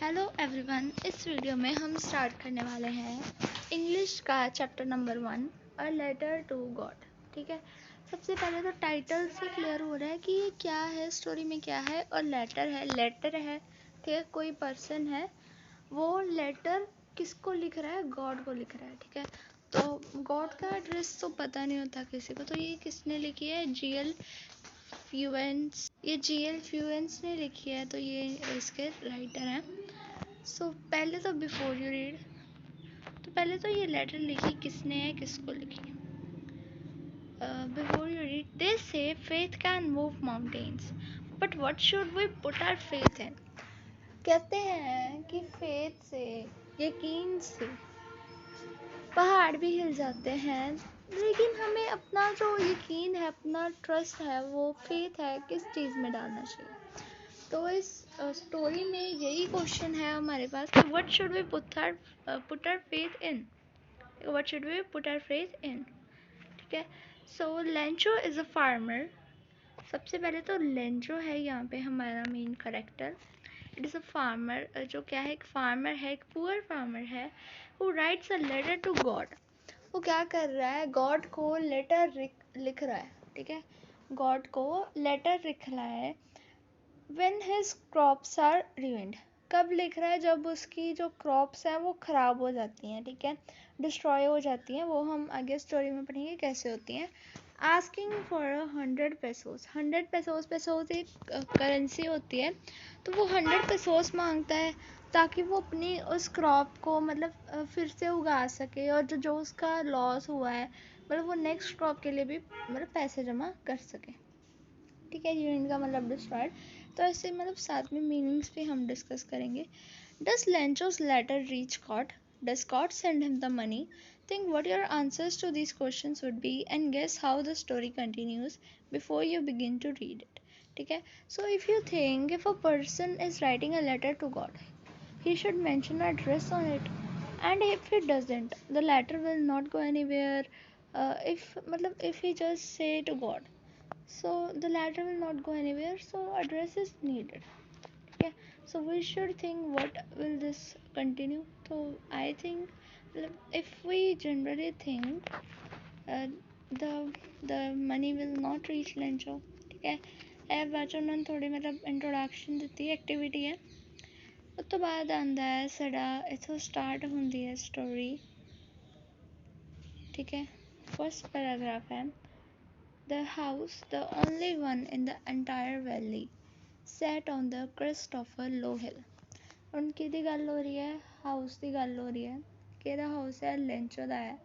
Hello everyone, इस video में हम स्टार्ट करने वाले हैं इंग्लिश का chapter number 1 a letter to God. ठीक है, सबसे पहले तो टाइटल से क्लियर हो रहा है कि ये क्या है, स्टोरी में क्या है। और लेटर है। ठीक है, कोई पर्सन है, वो लेटर किसको लिख रहा है? गॉड को लिख रहा है। ठीक है, तो गॉड का एड्रेस तो पता नहीं होता किसी को, तो ये किसने लिखी है? जीएल फ्यूएंस। ये जीएल फ्यूएंस ने लिखी है, तो ये इसके राइटर हैं। सो पहले तो बिफोर यू रीड, तो पहले तो ये लेटर लिखी किसने है, किसको लिखी? Before you read, they say faith can move mountains but what should we put our faith in. कहते हैं कि फेथ से, यकीन से पहाड़ भी हिल जाते हैं, लेकिन हमें अपना जो यकीन है, अपना ट्रस्ट है, वो फेथ है, किस चीज़ में डालना चाहिए? तो इस स्टोरी में यही क्वेश्चन है हमारे पास कि what should we put our faith in, what should we put our faith in. ठीक है, so Lencho is a farmer. सबसे पहले तो लेंचो है यहाँ पे हमारा main character. It is a farmer, जो क्या है, एक फार्मर है, एक पुअर फार्मर है, who writes a letter to God. वो क्या कर रहा है? गॉड को लेटर लिख रहा है। ठीक है, गॉड को लेटर लिख रहा है। When his crops are ruined, कब लिख रहा है? जब उसकी जो क्रॉप्स हैं वो ख़राब हो जाती हैं। ठीक है, डिस्ट्रॉय हो जाती हैं, वो हम आगे स्टोरी में पढ़ेंगे कैसे होती हैं। Asking for 100 pesos. 100 पेसोस एक करेंसी होती है, तो वो 100 पेसोस मांगता है ताकि वो अपनी उस क्रॉप को मतलब फिर से उगा सके, और जो उसका लॉस हुआ है मतलब वो नेक्स्ट क्रॉप के लिए भी मतलब पैसे जमा कर सके। ठीक है, यूनिट का मतलब डिस्ट्रॉयड। तो ऐसे मतलब साथ में मीनिंग्स भी हम डिस्कस करेंगे। Does Lencho's letter reach God? Does God send him the money? Think what your answers to these questions would be and guess how the story continues before you begin to read it. ठीक है, so if you think if a person is writing a letter to God, he should mention an address on it, and if he doesn't, the letter will not go anywhere. If he just say to god, so the letter will not go anywhere, so address is needed. Okay, so we should think what will this continue. So I think if we generally think uh, the the money will not reach Lencho. ठीक है, ਇਹ ਬਾਅਦ 'ਚ ਉਹਨਾਂ ਨੇ ਥੋੜ੍ਹੀ ਮਤਲਬ introduction ਦਿੱਤੀ, ਐਕਟੀਵਿਟੀ ਹੈ। ਉਸ ਤੋਂ ਬਾਅਦ ਆਉਂਦਾ ਹੈ ਸਾਡਾ, ਇੱਥੋਂ ਸਟਾਰਟ ਹੁੰਦੀ ਹੈ ਸਟੋਰੀ। ਠੀਕ ਹੈ, ਫਸਟ ਪੈਰਾਗ੍ਰਾਫ ਹੈ, the house, the only one in the entire valley, sat on the crest of a low hill. ਹੁਣ ਕਿਹਦੀ ਗੱਲ ਹੋ ਰਹੀ ਹੈ? ਹਾਊਸ ਦੀ ਗੱਲ ਹੋ ਰਹੀ ਹੈ। ਕਿਹਦਾ ਹਾਊਸ ਹੈ? ਲੈਂਚੋ ਦਾ ਹੈ।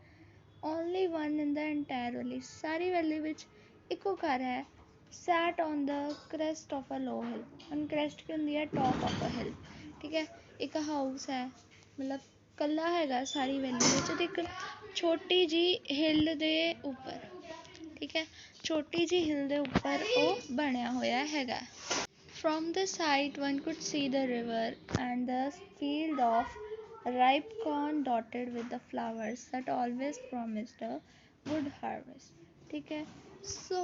Only one in the entire valley, ਸਾਰੀ ਵੈਲੀ ਵਿੱਚ ਇੱਕੋ ਘਰ ਹੈ। sat on the crest of a low hill, ਹੁਣ crest ਕੀ ਹੁੰਦੀ ਹੈ? top of a hill। ਠੀਕ ਹੈ, ਇੱਕ ਹਾਊਸ ਹੈ, ਮਤਲਬ ਕੱਲਾ ਹੈਗਾ ਸਾਰੀ ਵੈਲੀ ਵਿੱਚ, ਤੇ ਇੱਕ ਛੋਟੀ ਜੀ ਹਿੱਲ ਦੇ ਉੱਪਰ। ਠੀਕ ਹੈ, ਛੋਟੀ ਜੀ ਹਿੱਲ ਦੇ ਉੱਪਰ ਉਹ ਬਣਿਆ ਹੋਇਆ ਹੈਗਾ। From the side one could see the river and the field of ripe corn dotted with the flowers that always promised a good harvest। ठीक है, ਸੋ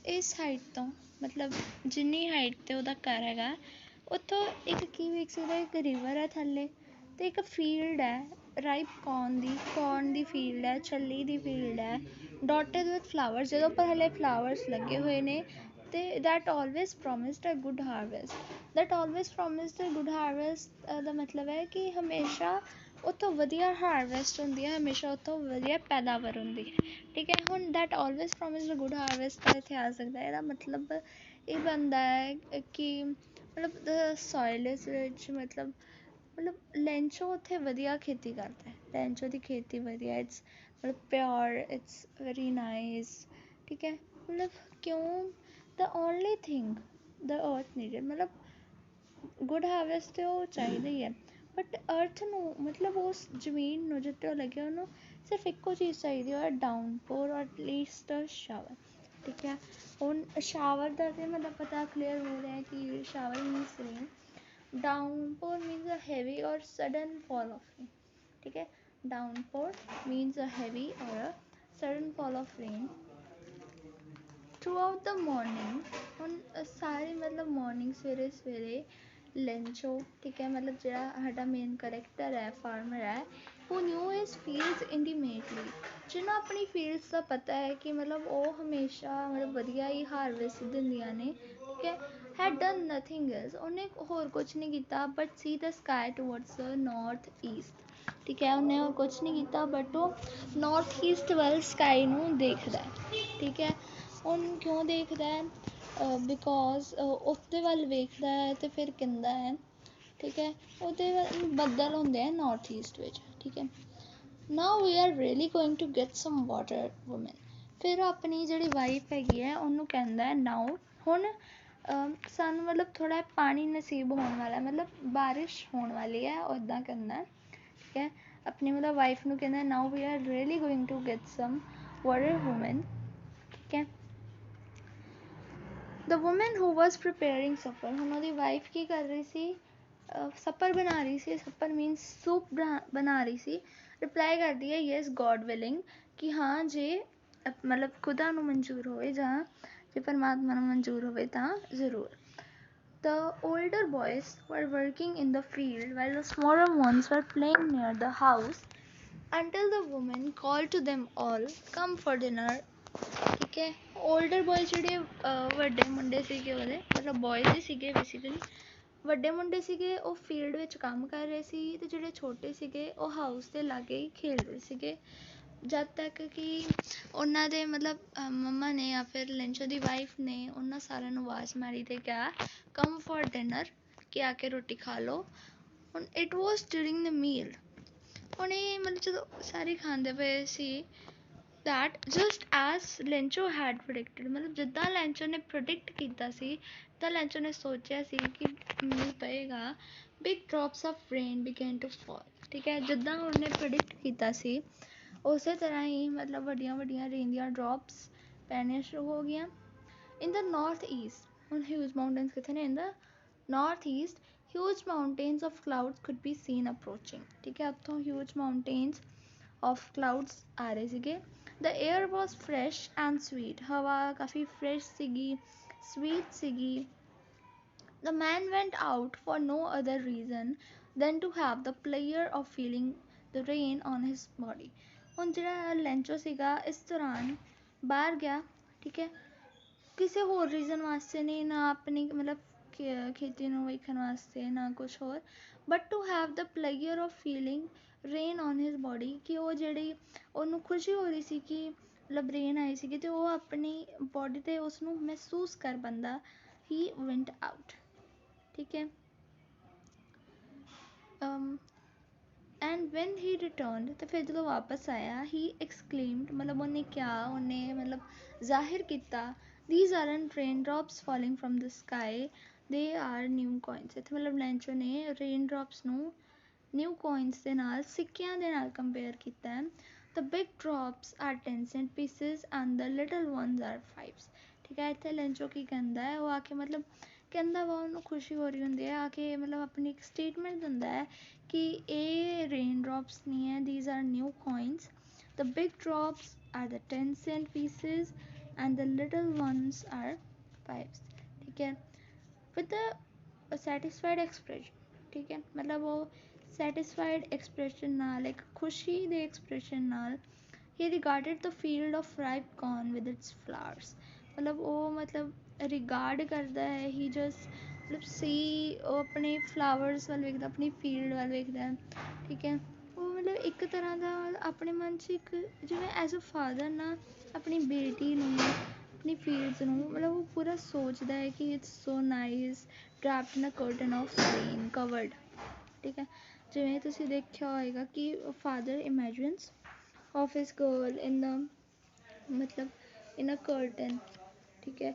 ਇਸ ਹਾਈਟ ਤੋਂ ਮਤਲਬ ਜਿੰਨੀ ਹਾਈਟ 'ਤੇ ਉਹਦਾ ਘਰ ਹੈਗਾ, ਉੱਥੋਂ ਇੱਕ ਕੀ ਵੇਖ ਸਕਦਾ? ਇੱਕ ਰਿਵਰ ਹੈ ਥੱਲੇ, ਅਤੇ ਇੱਕ ਫੀਲਡ ਹੈ ਰਾਈਪ ਕੌਰਨ ਦੀ ਫੀਲਡ ਹੈ, ਛੱਲੀ ਦੀ ਫੀਲਡ ਹੈ, ਡੋਟਡ ਵਿਦ ਫਲਾਵਰਸ, ਜਿਹਦੇ ਉੱਪਰ ਹਲੇ ਫਲਾਵਰਸ ਲੱਗੇ ਹੋਏ ਨੇ। ਤੇ that always promised a good harvest, that always promised a good harvest ਦਾ ਮਤਲਬ ਹੈ ਕਿ ਹਮੇਸ਼ਾ ਉੱਥੋਂ ਵਧੀਆ ਹਾਰਵੈਸਟ ਹੁੰਦੀ ਹੈ, ਹਮੇਸ਼ਾ ਉੱਥੋਂ ਵਧੀਆ ਪੈਦਾਵਾਰ ਹੁੰਦੀ ਹੈ। ਠੀਕ ਹੈ, ਹੁਣ that always promised a good harvest ਦਾ ਇੱਥੇ ਆ ਸਕਦਾ, ਇਹਦਾ ਮਤਲਬ ਇਹ ਬਣਦਾ ਹੈ ਕਿ ਮਤਲਬ the soil is rich, ਮਤਲਬ ਲੈਂਚੋ ਉੱਥੇ ਵਧੀਆ ਖੇਤੀ ਕਰਦਾ ਹੈ, ਲੈਂਚੋ ਦੀ ਖੇਤੀ ਵਧੀਆ, ਇਟਸ ਮਤਲਬ ਪਿਓਰ, ਇਟਸ ਵੈਰੀ ਨਾਈਸ। ਠੀਕ ਹੈ, ਮਤਲਬ ਕਿਉਂ? the only thing the earth needed, मतलब good harvest ਤੇ ਉਹ ਚਾਹੀਦਾ ਹੀ ਹੈ, ਬਟ ਅਰਥ ਨੂੰ ਮਤਲਬ ਉਸ ਜ਼ਮੀਨ ਨੂੰ ਜਿੱਥੇ ਉਹ ਲੱਗਿਆ ਉਹਨੂੰ ਸਿਰਫ ਇੱਕੋ ਚੀਜ਼ ਚਾਹੀਦੀ ਹੈ, ਡਾਊਨਪੋਰ ਔਰ ਐਟਲੀਸਟ ਸ਼ਾਵਰ। ਠੀਕ ਹੈ, ਹੁਣ ਸ਼ਾਵਰ ਦਾ ਤੇ ਮਤਲਬ ਪਤਾ ਕਲੀਅਰ ਹੋ ਰਿਹਾ ਕਿ shower means rain, downpour means a heavy or sudden fall of rain। ठीक है, downpour means a heavy or a sudden fall of rain throughout the morning। ਹੁਣ ਸਾਰੀ ਮਤਲਬ ਮੋਰਨਿੰਗ, ਸਵੇਰੇ ਲੈਂਚੋ, ਠੀਕ ਹੈ, ਮਤਲਬ ਜਿਹੜਾ ਸਾਡਾ ਮੇਨ ਕਰੈਕਟਰ ਹੈ, ਫਾਰਮਰ ਹੈ, who knew his fields intimately, ਜਿਹਨੂੰ ਆਪਣੀ ਫੀਲਡਸ ਦਾ ਪਤਾ ਹੈ ਕਿ ਮਤਲਬ ਉਹ ਹਮੇਸ਼ਾ ਮਤਲਬ ਵਧੀਆ ਹੀ ਹਾਰਵੈਸਟ ਦਿੰਦੀਆਂ ਨੇ, ਠੀਕ ਹੈ, had done nothing else, ਉਹਨੇ ਹੋਰ ਕੁਛ ਨਹੀਂ ਕੀਤਾ but see the sky towards the north east, ਠੀਕ ਹੈ, ਉਹਨੇ ਹੋਰ ਕੁਛ ਨਹੀਂ ਕੀਤਾ ਬਟ ਉਹ ਨਾਰਥ ਈਸਟ ਵੱਲ ਸਕਾਈ ਨੂੰ ਦੇਖਦਾ, ਠੀਕ ਹੈ, ਉਹਨੂੰ ਕਿਉਂ ਦੇਖਦਾ ਹੈ, ਬਿਕੋਜ਼ ਉਸਦੇ ਵੱਲ ਵੇਖਦਾ ਹੈ ਅਤੇ ਫਿਰ ਕਹਿੰਦਾ ਹੈ, ਠੀਕ ਹੈ, ਉਹਦੇ ਬੱਦਲ ਹੁੰਦੇ ਆ ਨਾਰਥ ਈਸਟ ਵਿੱਚ, ਠੀਕ ਹੈ, now we are really going to get some water woman, ਫਿਰ ਆਪਣੀ ਜਿਹੜੀ ਵਾਈਫ ਹੈਗੀ ਹੈ ਉਹਨੂੰ ਕਹਿੰਦਾ ਹੈ ਨਾਓ ਹੁਣ ਸਾਨੂੰ ਮਤਲਬ ਥੋੜ੍ਹਾ ਪਾਣੀ ਨਸੀਬ ਹੋਣ ਵਾਲਾ, ਮਤਲਬ ਬਾਰਿਸ਼ ਹੋਣ ਵਾਲੀ ਹੈ, ਉਹ ਇੱਦਾਂ ਕਹਿੰਦਾ, ਠੀਕ ਹੈ, ਆਪਣੀ ਮਤਲਬ ਵਾਈਫ ਨੂੰ ਕਹਿੰਦਾ now we are really going to get some water woman, ਠੀਕ ਹੈ। ਦ ਵੂਮਨ ਹੂ ਵਾਜ਼ ਪ੍ਰੀਪੇਅਰਿੰਗ ਸੱਪਰ, ਹੁਣ ਉਹਦੀ ਵਾਈਫ ਕੀ ਕਰ ਰਹੀ ਸੀ, ਸੱਪਰ ਬਣਾ ਰਹੀ ਸੀ, ਸੱਪਰ ਮੀਨਸ ਸੂਪ ਬਣਾ ਰਹੀ ਸੀ, ਰਿਪਲਾਈ ਕਰਦੀ ਹੈ ਯੈਸ ਗੋਡ ਵਿਲਿੰਗ, ਕਿ ਹਾਂ ਜੇ ਮਤਲਬ ਖੁਦਾ ਨੂੰ ਮਨਜ਼ੂਰ ਹੋਵੇ ਜਾਂ ਜੇ ਪਰਮਾਤਮਾ ਨੂੰ ਮਨਜ਼ੂਰ ਹੋਵੇ ਤਾਂ ਜ਼ਰੂਰ। The older boys were working in the field while the smaller ones were playing near the house until the woman called to them all, come for dinner, ਠੀਕ ਹੈ। ਓਲਡਰ ਬॉयਜ਼ ਜਿਹੜੇ ਵੱਡੇ ਮੁੰਡੇ ਸੀਗੇ ਉਹਦੇ, ਮਤਲਬ ਬॉयਜ਼ ਹੀ ਸੀਗੇ ਬੇਸਿਕਲੀ, ਵੱਡੇ ਮੁੰਡੇ ਸੀਗੇ ਉਹ ਫੀਲਡ ਵਿੱਚ ਕੰਮ ਕਰ ਰਹੇ ਸੀ ਅਤੇ ਜਿਹੜੇ ਛੋਟੇ ਸੀਗੇ ਉਹ ਹਾਊਸ ਦੇ ਲਾਗੇ ਹੀ ਖੇਡ ਰਹੇ ਸੀਗੇ, ਜਦ ਤੱਕ ਕਿ ਉਹਨਾਂ ਦੇ ਮਤਲਬ ਮੰਮਾ ਨੇ ਜਾਂ ਫਿਰ ਲੈਂਚੋ ਦੀ ਵਾਈਫ ਨੇ ਉਹਨਾਂ ਸਾਰਿਆਂ ਨੂੰ ਆਵਾਜ਼ ਮਾਰੀ ਅਤੇ ਕਿਹਾ ਕਮ ਫॉर ਡਿਨਰ, ਕਿ ਆ ਕੇ ਰੋਟੀ ਖਾ ਲਓ। ਹੁਣ ਇਟ ਵਾਜ਼ ਡਿਊਰਿੰਗ ਦ ਮੀਲ, ਹੁਣ ਇਹ ਮਤਲਬ ਜਦੋਂ ਸਾਰੇ ਖਾਂਦੇ ਪਏ ਸੀ, that just as ਲੈਂਚੋ had predicted, ਮਤਲਬ ਜਿੱਦਾਂ ਲੈਂਚੋ ਨੇ ਪ੍ਰੋਡਿਕਟ ਕੀਤਾ ਸੀ ਤਾਂ ਲੈਂਚੋ ਨੇ ਸੋਚਿਆ ਸੀ ਕਿ ਮੀਂਹ ਪਏਗਾ, big drops of rain begin to fall, ਠੀਕ ਹੈ, ਜਿੱਦਾਂ ਉਹਨੇ ਪ੍ਰੋਡਿਕਟ ਕੀਤਾ ਸੀ ਉਸੇ ਤਰ੍ਹਾਂ ਹੀ ਮਤਲਬ ਵੱਡੀਆਂ ਵੱਡੀਆਂ ਰੇਨ ਦੀਆਂ ਡ੍ਰੌਪਸ ਪੈਣੀਆਂ ਸ਼ੁਰੂ ਹੋ ਗਈਆਂ। ਇਨ ਦ ਨਾਰਥ ਈਸਟ, ਹੁਣ ਹਿਊਜ ਮਾਊਂਟੇਨਸ ਕਿੱਥੇ ਨੇ, in the north east huge mountains of clouds could be seen approaching, ਠੀਕ ਹੈ, ਉੱਥੋਂ ਹਿਊਜ ਮਾਊਂਟੇਨਸ ਆਫ ਕਲਾਊਡਸ ਆ ਰਹੇ ਸੀਗੇ। The air was fresh and sweet, ਹਵਾ ਕਾਫੀ ਫਰੈਸ਼ ਸੀਗੀ, ਸਵੀਟ ਸੀਗੀ। The man went out for no other reason than to have the pleasure of feeling the rain on his body, ਹੁਣ ਜਿਹੜਾ ਲੈਂਚੋ ਸੀਗਾ ਇਸ ਦੌਰਾਨ ਬਾਹਰ ਗਿਆ, ਠੀਕ ਹੈ, ਕਿਸੇ ਹੋਰ ਰੀਜ਼ਨ ਵਾਸਤੇ ਨਹੀਂ, ਨਾ ਆਪਣੀ ਮਤਲਬ ਖੇਤੀ ਨੂੰ ਵੇਖਣ ਵਾਸਤੇ ਨਾ ਕੁਛ ਹੋਰ, but to have the pleasure of feeling rain on his body, ਕਿ ਉਹ ਜਿਹੜੀ ਉਹਨੂੰ ਖੁਸ਼ੀ ਹੋ ਰਹੀ ਸੀ ਕਿ ਮਤਲਬ ਰੇਨ ਆਈ ਸੀਗੀ ਅਤੇ ਉਹ ਆਪਣੀ ਬੋਡੀ 'ਤੇ ਉਸਨੂੰ ਮਹਿਸੂਸ ਕਰ ਪਾਉਂਦਾ, ਹੀ ਵੈਂਟ ਆਊਟ, ਠੀਕ ਹੈ। ਐਂਡ ਵੈਨ ਹੀ ਰਿਟਰਨਡ, ਅਤੇ ਫਿਰ ਜਦੋਂ ਵਾਪਸ ਆਇਆ, ਹੀ ਐਕਸਕਲੇਮਡ, ਮਤਲਬ ਉਹਨੇ ਕਿਹਾ, ਉਹਨੇ ਮਤਲਬ ਜ਼ਾਹਿਰ ਕੀਤਾ, these aren't raindrops falling from the sky, they are new coins, ਇੱਥੇ ਮਤਲਬ ਲੈਂਚੋ ਨੇ ਰੇਨ ਡ੍ਰੌਪਸ ਨੂੰ ਨਿਊ ਕੋਇਨਸ ਦੇ ਨਾਲ, ਸਿੱਕਿਆਂ ਦੇ ਨਾਲ ਕੰਪੇਅਰ ਕੀਤਾ ਹੈ। The big drops are 10 cent pieces and the little ones are 5s, ਠੀਕ ਹੈ, ਇੱਥੇ ਲੈਂਚੋ ਕੀ ਕਹਿੰਦਾ ਹੈ, ਉਹ ਆ ਕੇ ਮਤਲਬ ਕਹਿੰਦਾ ਵਾ, ਉਹਨੂੰ ਖੁਸ਼ੀ ਹੋ ਰਹੀ ਹੁੰਦੀ ਹੈ, ਆ ਕੇ ਮਤਲਬ ਆਪਣੀ ਇੱਕ ਸਟੇਟਮੈਂਟ ਦਿੰਦਾ ਹੈ ਕਿ ਇਹ ਰੇਨ ਡ੍ਰੌਪਸ ਨਹੀਂ ਹੈ, these are new coins, the big drops are the 10 cent pieces and the little ones are 5s, ਠੀਕ ਹੈ, with a satisfied expression, ਠੀਕ ਹੈ, ਮਤਲਬ ਉਹ ਸੈਟਿਸਫਾਈਡ ਐਕਸਪ੍ਰੈਸ਼ਨ ਨਾਲ, ਇੱਕ ਖੁਸ਼ੀ ਦੇ ਐਕਸਪ੍ਰੈਸ਼ਨ ਨਾਲ, he regarded the field of ripe corn with its flowers, ਮਤਲਬ ਉਹ ਮਤਲਬ ਰਿਗਾਰਡ ਕਰਦਾ ਹੈ, ਹੀ ਜਸਟ ਮਤਲਬ ਸੀ, ਉਹ ਆਪਣੇ ਫਲਾਵਰਸ ਵੱਲ ਵੇਖਦਾ, ਆਪਣੀ ਫੀਲਡ ਵੱਲ ਵੇਖਦਾ, ਠੀਕ ਹੈ, ਉਹ ਮਤਲਬ ਇੱਕ ਤਰ੍ਹਾਂ ਦਾ ਆਪਣੇ ਮਨ 'ਚ ਇੱਕ ਜਿਵੇਂ ਐਜ਼ ਅ ਫਾਦਰ ਨਾ ਆਪਣੀ ਬੇਟੀ ਨੂੰ, ਆਪਣੀ ਫੀਲਡਸ ਨੂੰ ਮਤਲਬ ਉਹ ਪੂਰਾ ਸੋਚਦਾ ਹੈ ਕਿ it's so nice draped in a curtain of rain covered, ਠੀਕ ਹੈ, ਜਿਵੇਂ ਤੁਸੀਂ ਦੇਖਿਆ ਹੋਏਗਾ ਕਿ father imagines of his girl in the मतलब in a curtain, ठीक है,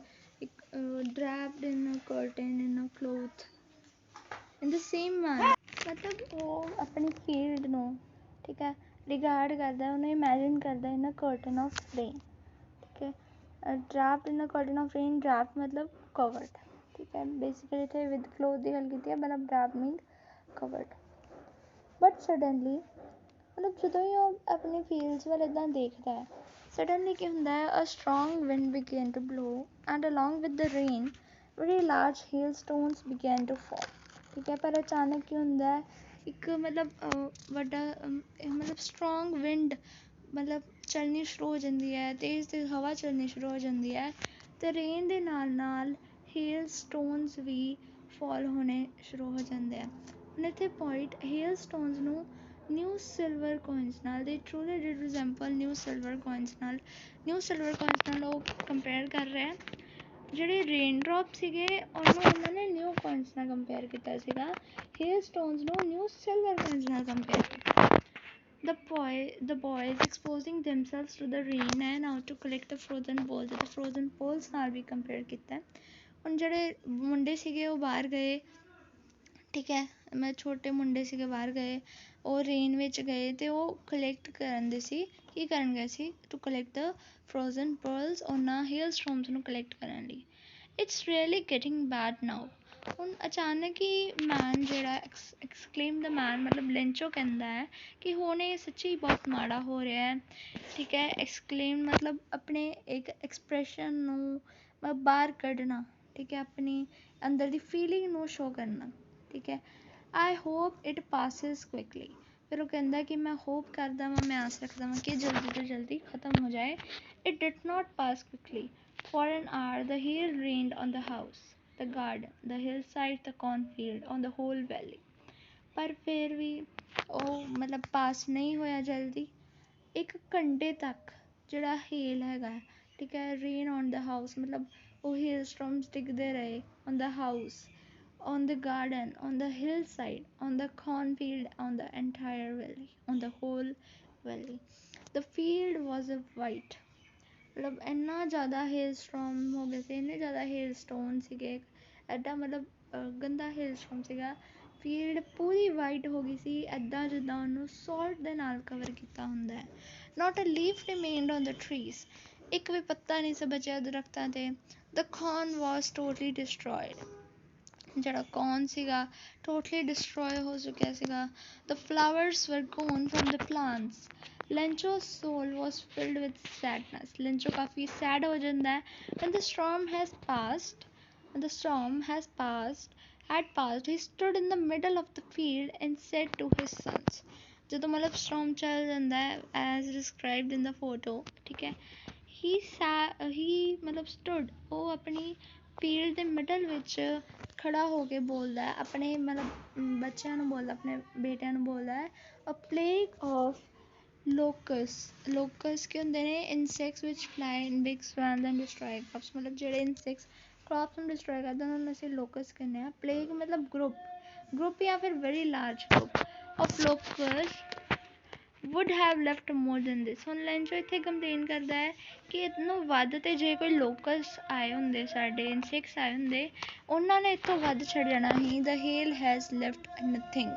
draped in a curtain in a cloth in the same manner, मतलब ਉਹ ਆਪਣੀ ਫੀਲਡ ਨੂੰ, ਠੀਕ ਹੈ, ਰਿਗਾਰਡ ਕਰਦਾ, ਉਹਨੂੰ ਇਮੈਜਿਨ ਕਰਦਾ in a curtain of rain, ਠੀਕ ਹੈ, draped in a curtain of rain, draped ਮਤਲਬ covered, ਠੀਕ ਹੈ, ਬੇਸਿਕਲੀ ਇੱਥੇ with cloth ਦੀ ਗੱਲ ਕੀਤੀ ਹੈ, ਮਤਲਬ draped means covered, but suddenly ਮਤਲਬ ਜਦੋਂ ਹੀ ਉਹ ਆਪਣੀ ਫੀਲਡਸ ਵੱਲ ਇੱਦਾਂ ਦੇਖਦਾ ਹੈ, ਸਡਨਲੀ ਕੀ ਹੁੰਦਾ ਹੈ, a strong wind begin to blow and along with the rain very large hailstones began to fall, ठीक है। पर अचानक की हुंदा है एक मतलब वड्डा मतलब स्ट्रॉन्ग विंड मतलब चलनी शुरू हो जाती है, तेज़ तेज़ हवा चलनी शुरू हो जाती है, तो रेन ਦੇ ਨਾਲ हेल स्टोन्स भी फॉल होने शुरू हो जाते हैं। ਹੁਣ ਇੱਥੇ ਪੁਆਇੰਟ हेल स्टोन्स ਨੂੰ ਨਿਊ ਸਿਲਵਰ ਕੋਇਨਸ ਨਾਲ ਦੇ truly did resemble new silver coins ਨਾਲ ਉਹ ਕੰਪੇਅਰ ਕਰ ਰਿਹਾ ਜਿਹੜੇ ਰੇਨ ਡ੍ਰੌਪ ਸੀਗੇ ਉਹਨੂੰ ਉਹਨਾਂ ਨੇ ਨਿਊ ਕੋਇਨਸ ਨਾਲ ਕੰਪੇਅਰ ਕੀਤਾ ਸੀਗਾ, हेल स्टोन्स ਨੂੰ ਨਿਊ ਸਿਲਵਰ ਕੋਇਨਸ ਨਾਲ ਕੰਪੇਅਰ ਕੀਤਾ। The boys exposing themselves to the rain and how to collect the frozen balls, the frozen balls ਨਾਲ ਵੀ ਕੰਪੇਅਰ ਕੀਤਾ। ਹੁਣ ਜਿਹੜੇ ਮੁੰਡੇ ਸੀਗੇ ਉਹ ਬਾਹਰ ਗਏ, ਠੀਕ ਹੈ, ਮੈਂ ਛੋਟੇ ਮੁੰਡੇ ਸੀਗੇ ਬਾਹਰ ਗਏ, ਉਹ ਰੇਨ ਵਿੱਚ ਗਏ ਤੇ ਉਹ ਕਲੈਕਟ ਕਰਨ ਦੇ ਸੀ, ਕੀ ਕਰਨ ਗਏ ਸੀ, to collect the frozen pearls, ਉਹਨਾਂ ਹੇਲ ਸਟੋਰਮਸ ਨੂੰ ਕਲੈਕਟ ਕਰਨ ਲਈ। It's really getting bad now. ਹੁਣ ਅਚਾਨਕ ਹੀ ਮੈਨ ਜਿਹੜਾ ਐਕਸਕਲੇਮ ਦ ਮੈਨ ਮਤਲਬ ਲੈਂਚੋ ਕਹਿੰਦਾ ਹੈ ਕਿ ਹੁਣ ਇਹ ਸੱਚੀ ਬਹੁਤ ਮਾੜਾ ਹੋ ਰਿਹਾ ਹੈ, ਠੀਕ ਹੈ। ਐਕਸਕਲੇਮ ਮਤਲਬ ਆਪਣੇ ਇੱਕ ਐਕਸਪ੍ਰੈਸ਼ਨ ਨੂੰ ਬਾਹਰ ਕੱਢਣਾ, ਠੀਕ ਹੈ, ਆਪਣੀ ਅੰਦਰ ਦੀ ਫੀਲਿੰਗ ਨੂੰ ਸ਼ੋ ਕਰਨਾ, ਠੀਕ ਹੈ। I hope it passes quickly, ਫਿਰ ਉਹ ਕਹਿੰਦਾ ਕਿ ਮੈਂ ਹੋਪ ਕਰਦਾ ਵਾਂ, ਮੈਂ ਆਸ ਰੱਖਦਾ ਵਾਂ ਕਿ ਜਲਦੀ ਤੋਂ ਜਲਦੀ ਖਤਮ ਹੋ ਜਾਏ। It did note pass quickly. For an hour the hail rained on the house, the garden, the hillside, the cornfield, on the whole valley. ਪਰ ਫਿਰ ਵੀ ਉਹ ਮਤਲਬ ਪਾਸ ਨਹੀਂ ਹੋਇਆ ਜਲਦੀ। ਇੱਕ ਘੰਟੇ ਤੱਕ ਜਿਹੜਾ ਹੇਲ ਹੈਗਾ, ਠੀਕ ਹੈ, ਰੇਨ ਔਨ ਦ ਹਾਊਸ ਮਤਲਬ ਉਹ ਹੇਲ ਸਟੋਰਮਸ ਡਿੱਗਦੇ ਰਹੇ on the house, on the garden, on the hillside, on the cornfield, on the entire valley, on the whole valley. The field was white, ਮਤਲਬ ਇੰਨਾ ਜ਼ਿਆਦਾ ਹੇਲ ਸਟੋਰਮ ਹੋ ਗਏ ਸੀ, ਇੰਨੇ ਜ਼ਿਆਦਾ ਹੇਲ ਸਟੋਨ ਸੀਗੇ, ਐਡਾ ਮਤਲਬ ਗੰਦਾ ਹੇਲ ਸਟੋਰਮ ਸੀਗਾ। ਫੀਲਡ ਪੂਰੀ ਵਾਈਟ ਹੋ ਗਈ ਸੀ, ਇੱਦਾਂ ਜਿੱਦਾਂ ਉਹਨੂੰ ਸੌਲਟ ਦੇ ਨਾਲ ਕਵਰ ਕੀਤਾ ਹੁੰਦਾ ਹੈ। Not a leaf remained on the trees, ਇੱਕ ਵੀ ਪੱਤਾ ਨਹੀਂ ਸੀ ਬਚਿਆ ਦਰਖਤਾਂ 'ਤੇ। The corn was totally destroyed, ਜਿਹੜਾ ਕੌਰਨ ਸੀਗਾ ਟੋਟਲੀ ਡਿਸਟਰੋਏ ਹੋ ਚੁੱਕਿਆ ਸੀਗਾ। The flowers were gone from the plants. Lencho's soul was filled with sadness, Lencho ਕਾਫੀ ਸੈਡ ਹੋ ਜਾਂਦਾ ਹੈ। when the storm had passed, he stood in the middle of the field and said to his sons, ਜਦੋਂ ਮਤਲਬ storm ਚੱਲ ਜਾਂਦਾ ਹੈ as described in the photo, ਠੀਕ ਹੈ, he ਮਤਲਬ stood, ਉਹ ਆਪਣੀ ਫੀਲਡ ਦੇ ਮਿਡਲ ਵਿੱਚ ਖੜਾ ਹੋ ਕੇ ਬੋਲਦਾ ਹੈ, ਆਪਣੇ ਮਤਲਬ ਬੱਚਿਆਂ ਨੂੰ ਬੋਲਦਾ, ਆਪਣੇ ਬੇਟਿਆਂ ਨੂੰ ਬੋਲਦਾ ਹੈ, a plague of ਲੋਕਸ ਕੀ ਹੁੰਦੇ ਨੇ, insects which fly in big swarms and destroy crops, ਮਤਲਬ ਜਿਹੜੇ ਇਨਸੈਕਟਸ ਕ੍ਰੌਪਸ ਨੂੰ ਡਿਸਟਰੋਏ ਕਰਦੇ ਉਹਨਾਂ ਨੂੰ ਅਸੀਂ ਲੋਕਸ ਕਹਿੰਦੇ ਹਾਂ। ਪਲੇਗ ਮਤਲਬ ਗਰੁੱਪ ਜਾਂ ਫਿਰ very large group of locusts would have left more than this। ਹੁਣ ਲੈਂਚੋ ਇੱਥੇ ਕੰਪਲੇਨ ਕਰਦਾ ਹੈ ਕਿ ਇਹਨੂੰ ਵੱਧ ਤੇ ਜੇ ਕੋਈ ਲੋਕਸ ਆਏ ਹੁੰਦੇ, ਸਾਡੇ ਇਨਸੈਕਟਸ ਆਏ ਹੁੰਦੇ, ਉਹਨਾਂ ਨੇ ਇੱਥੋਂ ਵੱਧ ਛੱਡ ਜਾਣਾ ਸੀ। the hail has left nothing,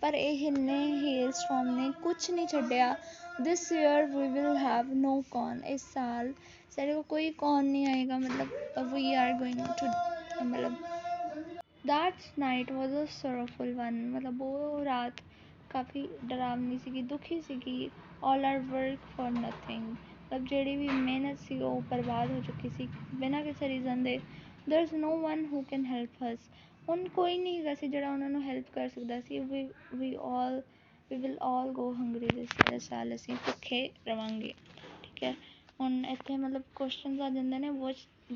ਪਰ ਇਹਨੇ ਹੇਲ ਸਟੋਰਮ ਨੇ ਕੁਛ ਨਹੀਂ ਛੱਡਿਆ। this year we will have no corn, ਇਸ ਸਾਲ ਸਾਡੇ ਕੋਲ ਕੋਈ ਕੌਰਨ ਨਹੀਂ ਆਏਗਾ, ਮਤਲਬ we are going to ਮਤਲਬ that night was a sorrowful one, ਮਤਲਬ ਉਹ ਰਾਤ ਕਾਫੀ ਡਰਾਵਨੀ ਸੀਗੀ, ਦੁਖੀ ਸੀਗੀ। all our work for nothing, ਮਤਲਬ ਜਿਹੜੀ ਵੀ ਮਿਹਨਤ ਸੀ ਉਹ ਬਰਬਾਦ ਹੋ ਚੁੱਕੀ ਸੀ ਬਿਨਾਂ ਕਿਸੇ ਰੀਜ਼ਨ ਦੇ। there is no one who can help us, ਹੁਣ ਕੋਈ ਨਹੀਂ ਹੈਗਾ ਸੀ ਜਿਹੜਾ ਉਹਨਾਂ ਨੂੰ ਹੈਲਪ ਕਰ ਸਕਦਾ ਸੀ। we will all go hungry this year, ਇਸ ਸਾਲ ਅਸੀਂ ਭੁੱਖੇ ਰਵਾਂਗੇ, ਠੀਕ ਹੈ। ਹੁਣ ਇੱਥੇ ਮਤਲਬ ਕੁਐਸਚਨਸ ਆ ਜਾਂਦੇ ਨੇ,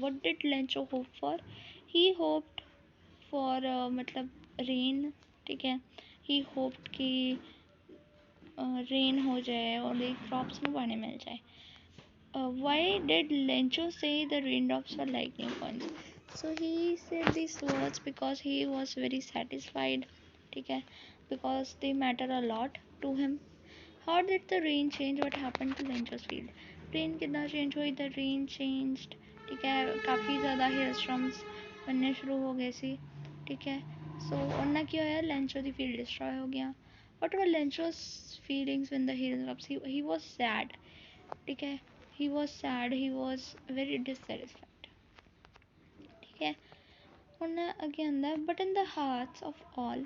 what did ਲੈਂਚੋ hope for? he hoped for ਮਤਲਬ rain, ਠੀਕ ਹੈ, he hoped ਕਿ रेन हो जाए और क्रॉप्स में पानी मिल जाए। why did Lencho say the raindrops were lightning points? So he said these words because he was very satisfied, ठीक है, because they matter a lot to him. How did the rain change? What happened to Lencho's field? Rain कितना change हुई? The rain changed, ठीक है, काफ़ी ज़्यादा hailstorms बनने शुरू हो गए सी, ठीक है। सो उन्ना क्या होया, लेंचो दी फील्ड डिस्ट्रॉय हो गया। What were Lencho's feelings when the hail drops? He was sad, ठीक है, he was sad, he was very dissatisfied, ठीक है। ਹੁਣ ਅੱਗੇ ਆਉਂਦਾ, but in the hearts of all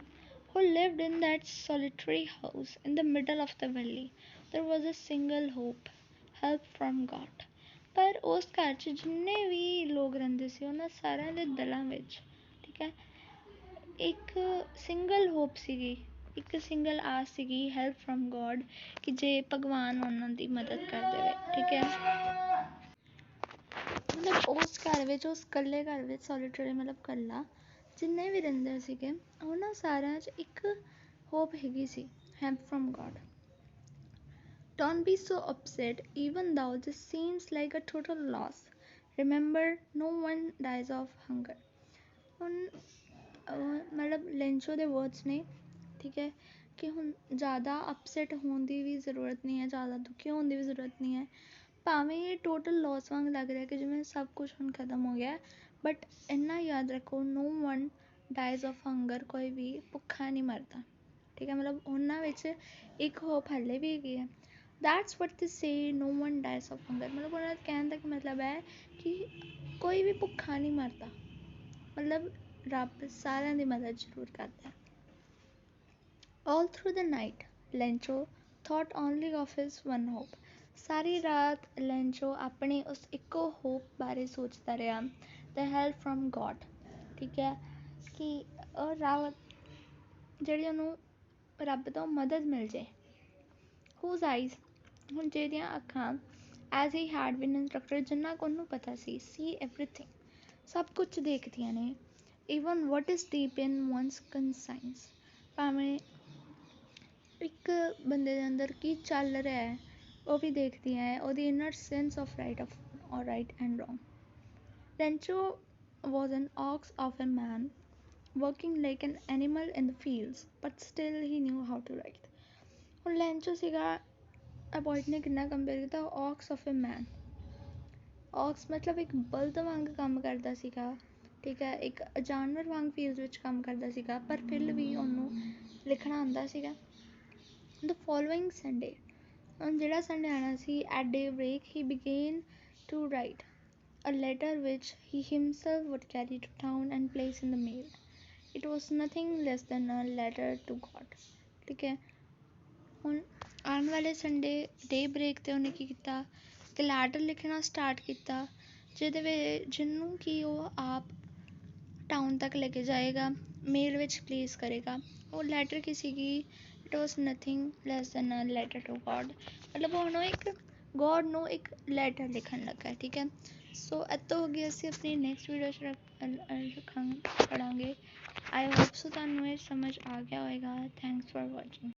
who lived in that solitary house in the middle of the valley there was a single hope, help from God। ਪਰ ਉਸ ਘਰ 'ਚ ਜਿੰਨੇ ਵੀ ਲੋਕ ਰਹਿੰਦੇ ਸੀ ਉਹਨਾਂ ਸਾਰਿਆਂ ਦੇ ਦਿਲਾਂ ਵਿੱਚ, ਠੀਕ ਹੈ, ਇੱਕ ਸਿੰਗਲ ਹੋਪ ਸੀਗੀ, ਇੱਕ ਸਿੰਗਲ ਆਸ ਸੀਗੀ, ਹੈਲਪ ਫਰੋਮ ਗੋਡ, ਕਿ ਜੇ ਭਗਵਾਨ ਉਹਨਾਂ ਦੀ ਮਦਦ ਕਰ ਦੇਵੇ। ਠੀਕ ਹੈ, ਮਤਲਬ ਉਸ ਘਰ ਵਿੱਚ, ਉਸ ਇਕੱਲੇ ਘਰ ਵਿੱਚ ਸੋਲੀਟਰੀ, ਮਤਲਬ ਇਕੱਲਾ ਜਿੰਨੇ ਵੀ ਰਹਿੰਦੇ ਸੀਗੇ ਉਹਨਾਂ ਸਾਰਿਆਂ 'ਚ ਇੱਕ ਹੋਪ ਹੈਗੀ ਸੀ, help from God. Don't be so upset, even though this seems like a total loss. Remember, no one dies of hunger. ਹੁਣ ਮਤਲਬ ਲੈਂਚੋ ਦੇ ਵਰਡਸ ਨੇ, ਠੀਕ ਹੈ, ਕਿ ਹੁਣ ਜ਼ਿਆਦਾ ਅਪਸੈਟ ਹੋਣ ਦੀ ਵੀ ਜ਼ਰੂਰਤ ਨਹੀਂ ਹੈ, ਜ਼ਿਆਦਾ ਦੁਖੀ ਹੋਣ ਦੀ ਵੀ ਜ਼ਰੂਰਤ ਨਹੀਂ ਹੈ। ਭਾਵੇਂ ਇਹ ਟੋਟਲ ਲੋਸ ਵਾਂਗ ਲੱਗ ਰਿਹਾ ਕਿ ਜਿਵੇਂ ਸਭ ਕੁਛ ਹੁਣ ਖਤਮ ਹੋ ਗਿਆ, ਬਟ ਇੰਨਾ ਯਾਦ ਰੱਖੋ, no one dies of hunger, ਕੋਈ ਵੀ ਭੁੱਖਾ ਨਹੀਂ ਮਰਦਾ। ਠੀਕ ਹੈ, ਮਤਲਬ ਉਹਨਾਂ ਵਿੱਚ ਇੱਕ ਹੋਪ ਹਾਲੇ ਵੀ ਹੈਗੀ ਹੈ। That's what they say, no one dies of hunger, ਮਤਲਬ ਉਹਨਾਂ ਦਾ ਕਹਿਣ ਦਾ ਮਤਲਬ ਹੈ ਕਿ ਕੋਈ ਵੀ ਭੁੱਖਾ ਨਹੀਂ ਮਰਦਾ, ਮਤਲਬ ਰੱਬ ਸਾਰਿਆਂ ਦੀ ਮਦਦ ਜ਼ਰੂਰ ਕਰਦਾ। All through the night, Lencho thought only of his one hope. ਸਾਰੀ ਰਾਤ ਲੈਂਚੋ ਆਪਣੀ ਉਸ ਇੱਕੋ ਹੋਪ ਬਾਰੇ ਸੋਚਦਾ ਰਿਹਾ, the help from God। ਠੀਕ ਹੈ, ਕਿ ਉਹ ਰੱਬ, ਜਿਹੜੀ ਉਹਨੂੰ ਰੱਬ ਤੋਂ ਮਦਦ ਮਿਲ ਜੇ। Whose eyes, ਹੁਣ ਜਿਹਦੀਆਂ ਅੱਖਾਂ, as he had been instructed, ਜਿੰਨਾ ਕੁ ਉਹਨੂੰ ਪਤਾ ਸੀ, see everything, ਸਭ ਕੁਛ ਦੇਖਦੀਆਂ ਨੇ, even what is deep in one's conscience, ਭਾਵੇਂ ਇੱਕ ਬੰਦੇ ਦੇ ਅੰਦਰ ਕੀ ਚੱਲ ਰਿਹਾ ਹੈ ਉਹ ਵੀ ਦੇਖਦੀਆਂ ਹੈ, ਉਹਦੀ inner sense of right and wrong. Rancho was an ox of a man, working like an animal in the fields, but still he knew how to write. ਹੁਣ ਲੈਂਚੋ ਸੀਗਾ, ਅਬੋਇਡ ਨੇ ਕਿੰਨਾ ਕੰਪੇਅਰ ਕੀਤਾ, aux of A man. Aux ਮਤਲਬ ਇੱਕ ਬਲਦ ਵਾਂਗ ਕੰਮ ਕਰਦਾ ਸੀਗਾ, ਠੀਕ ਹੈ, ਇੱਕ ਜਾਨਵਰ ਵਾਂਗ ਫੀਲਡ ਵਿੱਚ ਕੰਮ ਕਰਦਾ ਸੀਗਾ, ਪਰ ਫਿਰ ਵੀ ਉਹਨੂੰ ਲਿਖਣਾ ਆਉਂਦਾ ਸੀਗਾ। ਦ ਫੋਲੋਇੰਗ ਸੰਡੇ, ਹੁਣ ਜਿਹੜਾ ਸੰਡੇ ਆਉਣਾ ਸੀ, at daybreak he began to write a letter which he himself would carry to town and place in the mail. It was nothing less than a letter to God. ਠੀਕ ਹੈ, ਹੁਣ ਆਉਣ ਵਾਲੇ Sunday ਡੇ break 'ਤੇ ਉਹਨੇ ਕੀ ਕੀਤਾ, ਇੱਕ letter ਲਿਖਣਾ ਸਟਾਰਟ ਕੀਤਾ, ਜਿਹਨੂੰ ਕਿ ਉਹ ਆਪ ਟਾਊਨ ਤੱਕ ਲੈ ਕੇ ਜਾਏਗਾ, ਮੇਲ ਵਿੱਚ ਪਲੇਸ ਕਰੇਗਾ। ਉਹ ਲੈਟਰ ਕੀ ਸੀਗੀ, it was nothing less than a letter to God, ਮਤਲਬ ਉਹਨੂੰ ਇੱਕ ਗੋਡ ਨੂੰ ਇੱਕ ਲੈਟਰ ਲਿਖਣ ਲੱਗਾ। ਠੀਕ ਹੈ, ਸੋ ਇੱਥੋਂ ਹੋ ਗਈ, ਅਸੀਂ ਆਪਣੀ ਨੈਕਸਟ ਵੀਡੀਓ 'ਚ ਪੜਾਂਗੇ। ਆਈ ਹੋਪ ਸੋ ਤੁਹਾਨੂੰ ਇਹ ਸਮਝ ਆ ਗਿਆ ਹੋਏਗਾ। Thanks for watching.